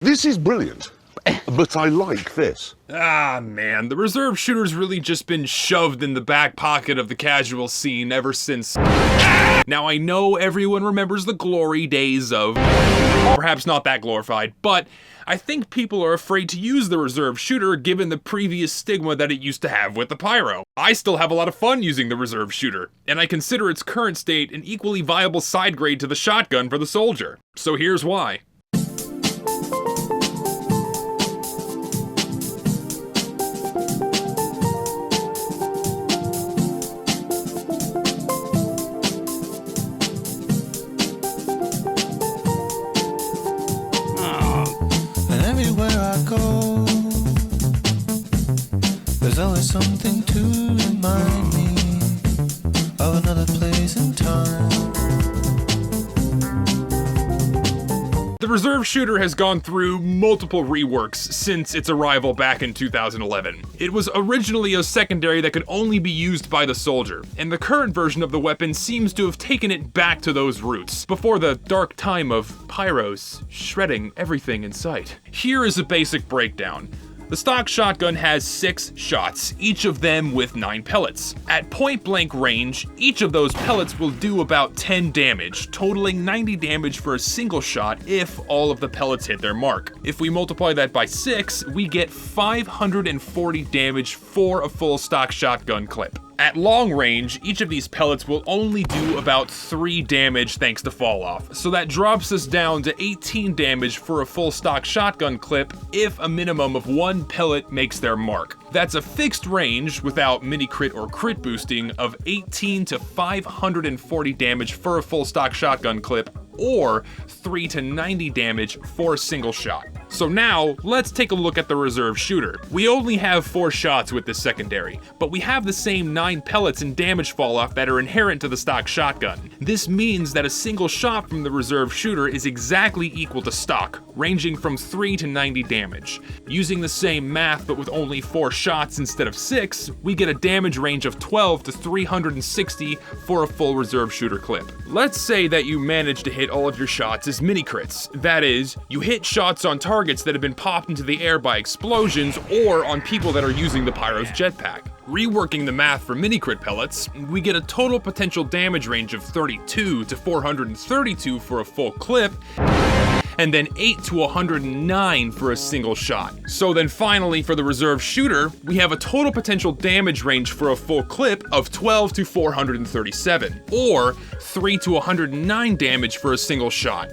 This is brilliant, but I like this. Ah man, the reserve shooter's really just been shoved in the back pocket of the casual scene ever since. Now I know everyone remembers the glory days of, perhaps not that glorified, but I think people are afraid to use the reserve shooter given the previous stigma that it used to have with the pyro. I still have a lot of fun using the reserve shooter, and I consider its current state an equally viable side grade to the shotgun for the soldier. So here's why. There's always something to remind me of another place and time. The reserve shooter has gone through multiple reworks since its arrival back in 2011. It was originally a secondary that could only be used by the soldier, and the current version of the weapon seems to have taken it back to those roots, before the dark time of pyros shredding everything in sight. Here is a basic breakdown. The stock shotgun has 6 shots, each of them with 9 pellets. At point blank range, each of those pellets will do about 10 damage, totaling 90 damage for a single shot if all of the pellets hit their mark. If we multiply that by 6, we get 540 damage for a full stock shotgun clip. At long range, each of these pellets will only do about 3 damage thanks to fall off, so that drops us down to 18 damage for a full stock shotgun clip if a minimum of 1 pellet makes their mark. That's a fixed range, without mini crit or crit boosting, of 18 to 540 damage for a full stock shotgun clip, or 3 to 90 damage for a single shot. So now, let's take a look at the reserve shooter. We only have 4 shots with this secondary, but we have the same 9 pellets and damage falloff that are inherent to the stock shotgun. This means that a single shot from the reserve shooter is exactly equal to stock, ranging from 3 to 90 damage. Using the same math but with only 4 shots instead of 6, we get a damage range of 12 to 360 for a full reserve shooter clip. Let's say that you manage to hit all of your shots as mini crits. That is, you hit shots on targets that have been popped into the air by explosions or on people that are using the pyro's jetpack. Reworking the math for mini crit pellets, we get a total potential damage range of 32 to 432 for a full clip, and then 8 to 109 for a single shot. So then finally for the reserve shooter, we have a total potential damage range for a full clip of 12 to 437, or 3 to 109 damage for a single shot.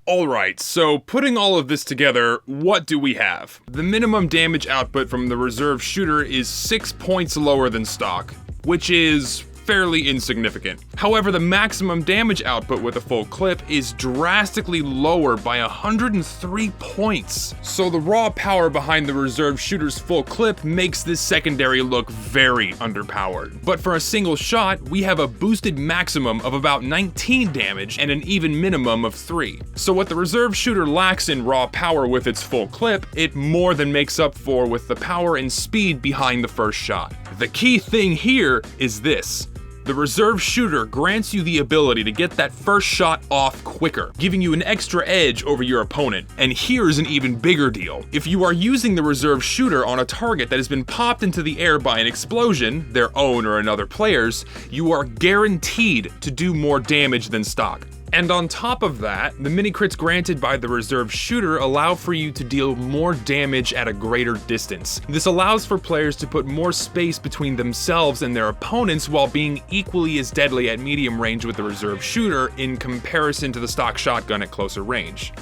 Alright, so putting all of this together, what do we have? The minimum damage output from the reserve shooter is 6 points lower than stock, which is fairly insignificant. However, the maximum damage output with a full clip is drastically lower by 103 points. So the raw power behind the reserve shooter's full clip makes this secondary look very underpowered. But for a single shot, we have a boosted maximum of about 19 damage and an even minimum of 3. So what the reserve shooter lacks in raw power with its full clip, it more than makes up for with the power and speed behind the first shot. The key thing here is this. The reserve shooter grants you the ability to get that first shot off quicker, giving you an extra edge over your opponent. And here's an even bigger deal. If you are using the reserve shooter on a target that has been popped into the air by an explosion, their own or another player's, you are guaranteed to do more damage than stock. And on top of that, the mini crits granted by the reserve shooter allow for you to deal more damage at a greater distance. This allows for players to put more space between themselves and their opponents while being equally as deadly at medium range with the reserve shooter in comparison to the stock shotgun at closer range.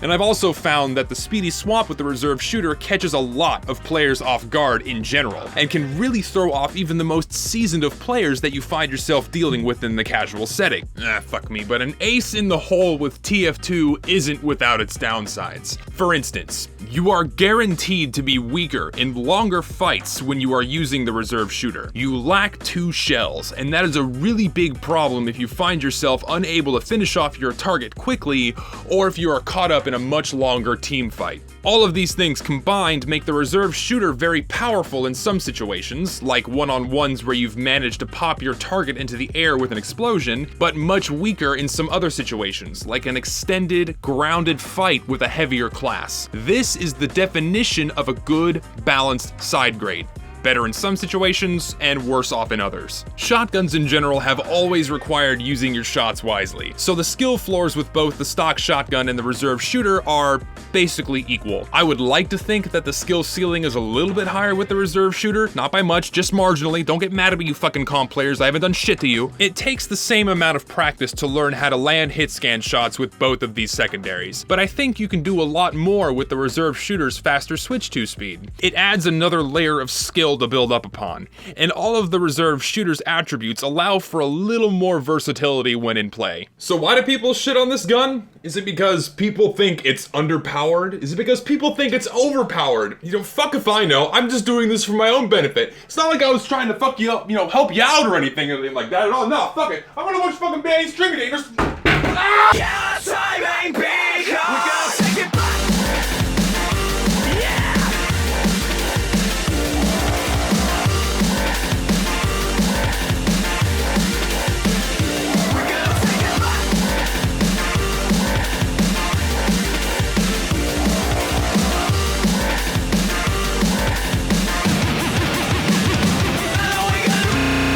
And I've also found that the speedy swap with the reserve shooter catches a lot of players off guard in general, and can really throw off even the most seasoned of players that you find yourself dealing with in the casual setting. Fuck me, but an ace in the hole with TF2 isn't without its downsides. For instance, you are guaranteed to be weaker in longer fights when you are using the reserve shooter. You lack 2 shells, and that is a really big problem if you find yourself unable to finish off your target quickly, or if you are caught up up in a much longer team fight. All of these things combined make the reserve shooter very powerful in some situations, like one-on-ones where you've managed to pop your target into the air with an explosion, but much weaker in some other situations, like an extended, grounded fight with a heavier class. This is the definition of a good, balanced side grade. Better in some situations, and worse off in others. Shotguns in general have always required using your shots wisely, so the skill floors with both the stock shotgun and the reserve shooter are basically equal. I would like to think that the skill ceiling is a little bit higher with the reserve shooter, not by much, just marginally. Don't get mad at me, you fucking comp players, I haven't done shit to you. It takes the same amount of practice to learn how to land hit scan shots with both of these secondaries, but I think you can do a lot more with the reserve shooter's faster switch to speed. It adds another layer of skill to build up upon, and all of the reserve shooter's attributes allow for a little more versatility when in play. So why do people shit on this gun? Is it because people think it's underpowered? Is it because people think it's overpowered? You know, fuck if I know. I'm just doing this for my own benefit. It's not like I was trying to fuck you up, you know, help you out or anything like that at all. No, fuck it. I'm gonna watch fucking Banny's Drinking Game.